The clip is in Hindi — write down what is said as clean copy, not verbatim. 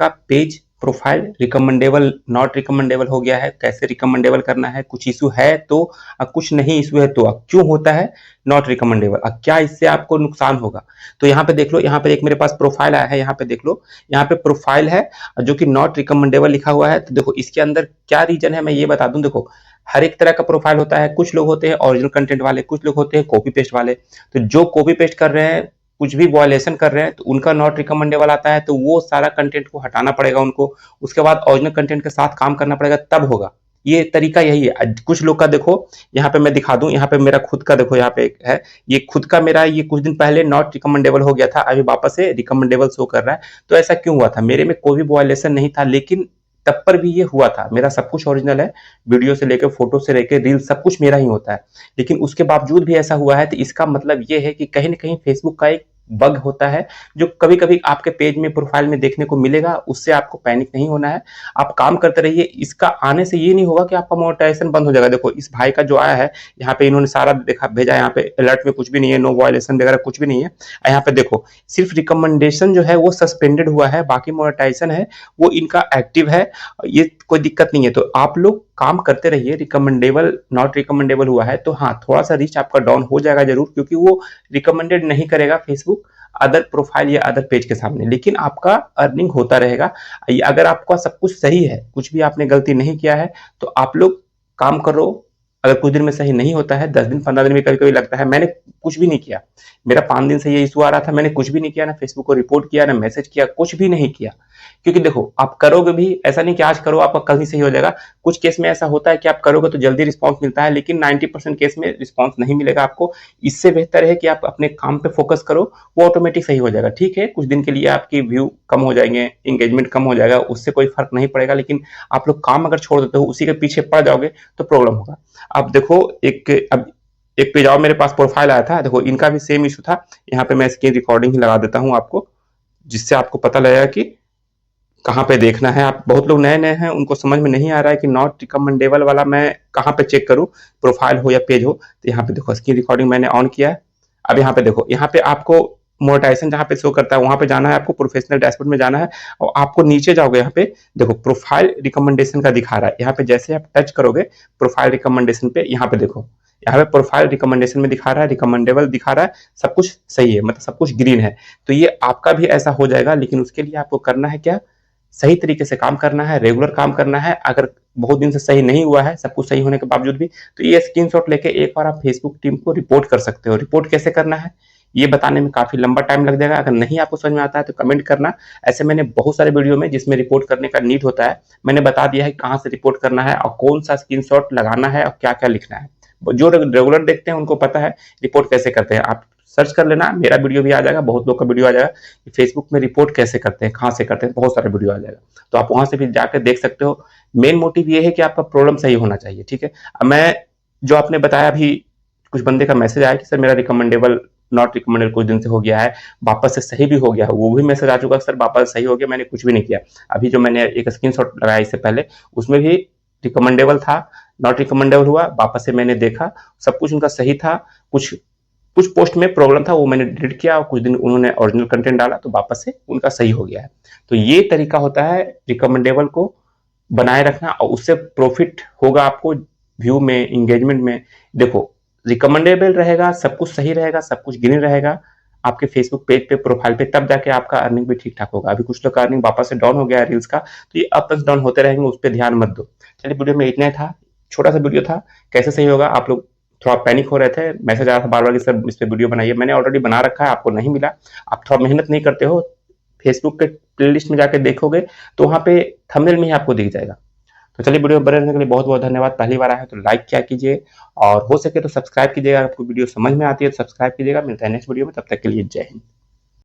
आपका page profile recommendable not recommendable हो गया है, कैसे रिकमेंडेबल करना है, कुछ इशू है तो, कुछ नहीं इशू है तो, क्यों होता है नॉट रिकमेंडेबल, क्या इससे आपको नुकसान होगा। तो यहाँ पे देख लो, यहाँ पे एक मेरे पास प्रोफाइल आया है, यहाँ पे देख लो, यहाँ पे प्रोफाइल है जो कि नॉट रिकमेंडेबल लिखा हुआ है। तो देखो इसके अंदर क्या रीजन है मैं ये बता दूं। देखो हर एक तरह का प्रोफाइल होता है, कुछ लोग होते हैं ओरिजिनल कंटेंट वाले, कुछ लोग होते हैं कॉपी पेस्ट वाले। तो जो कॉपी पेस्ट कर रहे हैं, कुछ भी वायलेशन कर रहे हैं, तो उनका नॉट रिकमेंडेबल आता है, तो वो सारा कंटेंट को हटाना पड़ेगा उनको, उसके बाद ओरिजिनल कंटेंट के साथ काम करना पड़ेगा, तब होगा। ये तरीका यही है। कुछ लोग का देखो, यहाँ पे मैं दिखा दूं, यहाँ पे मेरा खुद का देखो, यहाँ पे है, ये खुद का मेरा, ये कुछ दिन पहले नॉट रिकमेंडेबल हो गया था, अभी वापस से रिकमेंडेबल शो कर रहा है। तो ऐसा क्यों हुआ था, मेरे में कोई भी वायलेशन नहीं था, लेकिन तब पर भी ये हुआ था। मेरा सब कुछ ओरिजिनल है, वीडियो से लेकर फोटो से लेकर रील सब कुछ मेरा ही होता है, लेकिन उसके बावजूद भी ऐसा हुआ है। तो इसका मतलब ये है कि कहीं ना कहीं फेसबुक का एक बग होता है, जो कभी कभी आपके पेज में प्रोफाइल में देखने को मिलेगा। उससे आपको पैनिक नहीं होना है, आप काम करते रहिए। इसका आने से ये नहीं होगा कि आपका मोनेटाइजेशन बंद हो जाएगा। देखो इस भाई का जो आया है, यहाँ पे इन्होंने सारा देखा भेजा, यहाँ पे अलर्ट में कुछ भी नहीं है, नो वायलेशन वगैरह कुछ भी नहीं है। यहाँ पे देखो सिर्फ रिकमेंडेशन जो है वो सस्पेंडेड हुआ है, बाकी मोनेटाइजेशन है वो इनका एक्टिव है, ये कोई दिक्कत नहीं है। तो आप लोग काम करते रहिए। रिकमेंडेबल नॉट रिकमेंडेबल हुआ है तो हाँ, थोड़ा सा रीच आपका डाउन हो जाएगा जरूर, क्योंकि वो रिकमेंडेड नहीं करेगा फेसबुक अदर प्रोफाइल या अदर पेज के सामने, लेकिन आपका अर्निंग होता रहेगा। अगर आपका सब कुछ सही है, कुछ भी आपने गलती नहीं किया है, तो आप लोग काम करो। अगर कुछ दिन में सही नहीं होता है, 10 दिन 15 दिन में कभी कभी लगता है, मैंने कुछ भी नहीं किया, मेरा 5 दिन से ये इशू आ रहा था, मैंने कुछ भी नहीं किया, ना फेसबुक को रिपोर्ट किया, ना मैसेज किया, कुछ भी नहीं किया। क्योंकि देखो आप करोगे भी, ऐसा नहीं कि आज करो आपका कल ही सही हो जाएगा। कुछ केस में ऐसा होता है कि आप करोगे तो जल्दी रिस्पॉन्स मिलता है, लेकिन 90% केस में रिस्पॉन्स नहीं मिलेगा आपको। इससे बेहतर है कि आप अपने काम पे फोकस करो, वो ऑटोमेटिक सही हो जाएगा। ठीक है, कुछ दिन के लिए आपकी व्यू कम हो जाएंगे, एंगेजमेंट कम हो जाएगा, उससे कोई फर्क नहीं पड़ेगा, लेकिन आप लोग काम अगर छोड़ देते हो, उसी के पीछे पड़ जाओगे तो प्रॉब्लम होगा। अब देखो अब एक पेज और मेरे पास प्रोफाइल आया था, देखो इनका भी सेम इशू था। यहाँ पे मैं स्क्रीन रिकॉर्डिंग ही लगा देता हूँ आपको, जिससे आपको पता लगेगा कि कहाँ पे देखना है। आप बहुत लोग नए नए हैं, उनको समझ में नहीं आ रहा है कि नॉट रिकमेंडेबल वाला मैं कहाँ पे चेक करूँ, प्रोफाइल हो या पेज हो। तो यहाँ पे देखो स्क्रीन रिकॉर्डिंग मैंने ऑन किया है। अब यहाँ पे देखो, यहाँ पे आपको मोनेटाइजेशन जहाँ पे शो करता है वहां पे जाना है, आपको प्रोफेशनल डैशबोर्ड में जाना है, और आपको नीचे जाओगे, यहाँ पे देखो प्रोफाइल रिकमेंडेशन का दिखा रहा है। यहाँ पे जैसे आप टच करोगे प्रोफाइल रिकमेंडेशन पे, यहाँ पे देखो, यहाँ पे प्रोफाइल रिकमेंडेशन में दिखा रहा है, रिकमेंडेबल दिखा रहा है, सब कुछ सही है, मतलब सब कुछ ग्रीन है। तो ये आपका भी ऐसा हो जाएगा, लेकिन उसके लिए आपको करना है क्या, सही तरीके से काम करना है, रेगुलर काम करना है। अगर बहुत दिन से सही नहीं हुआ है, सब कुछ सही होने के बावजूद भी, तो ये स्क्रीनशॉट लेके एक बार आप फेसबुक टीम को रिपोर्ट कर सकते हो। रिपोर्ट कैसे करना है ये बताने में काफी लंबा टाइम लग जाएगा, अगर नहीं आपको समझ में आता है तो कमेंट करना। ऐसे मैंने बहुत सारे वीडियो में जिसमें रिपोर्ट करने का नीड होता है, मैंने बता दिया है कहाँ से रिपोर्ट करना है और कौन सा स्क्रीनशॉट लगाना है और क्या क्या लिखना है। जो रेगुलर देखते हैं उनको पता है रिपोर्ट कैसे करते हैं। आप सर्च कर लेना, मेरा वीडियो भी आ जाएगा, बहुत लोग का वीडियो आ जाएगा कि फेसबुक में रिपोर्ट कैसे करते हैं, कहाँ से करते हैं, बहुत सारे वीडियो आ जाएगा, तो आप वहां से भी जाकर देख सकते हो। मेन मोटिव ये है कि आपका प्रॉब्लम सही होना चाहिए। ठीक है, अब मैं जो आपने बताया, अभी कुछ बंदे का मैसेज आया कि सर मेरा रिकमेंडेबल नॉट रिकमेंडेड कुछ दिन से हो गया है, वापस से सही भी हो गया है, वो भी मैसेज आ चुका है सर वापस सही हो गया, मैंने कुछ भी नहीं किया। अभी जो मैंने एक स्क्रीनशॉट लगाया इससे पहले, उसमें भी रिकमेंडेबल था, नॉट रिकमेंडेबल हुआ, वापस से मैंने देखा, सब कुछ उनका सही था। कुछ कुछ पोस्ट में प्रॉब्लम था, वो मैंने डिलीट किया, और कुछ दिन उन्होंने ओरिजिनल कंटेंट डाला, तो वापस से उनका सही हो गया है। तो ये तरीका होता है रिकमेंडेबल को बनाए रखना, और उससे प्रॉफिट होगा आपको व्यू में, एंगेजमेंट में। देखो रिकमेंडेबल रहेगा, सब कुछ सही रहेगा, सब कुछ ग्रीन रहेगा आपके फेसबुक पेज पे, प्रोफाइल पे, तब जाके आपका अर्निंग भी ठीक ठाक होगा। अभी कुछ लोग का अर्निंग वापस से डाउन हो गया है रील्स का, तो ये अप एंड डाउन होते रहेंगे, उस पर ध्यान मत दो। चलिए, वीडियो में इतना था, छोटा सा वीडियो था, कैसे सही होगा। आप लोग थोड़ा पैनिक हो रहे थे, मैसेज आ रहा था बार बार कि सर इस पे वीडियो बनाइए, मैंने ऑलरेडी बना रखा है, आपको नहीं मिला, आप थोड़ा मेहनत नहीं करते हो। फेसबुक के प्लेलिस्ट में जाके देखोगे तो वहां पे थंबनेल में ही आपको दिख जाएगा। तो चलिए, वीडियो में बने रहने के लिए बहुत बहुत धन्यवाद। पहली बार आया है तो लाइक क्या कीजिए, और हो सके तो सब्सक्राइब कीजिएगा। आपको वीडियो समझ में आती है तो सब्सक्राइब कीजिएगा। मिलता है नेक्स्ट वीडियो में, तब तक के लिए जय हिंद।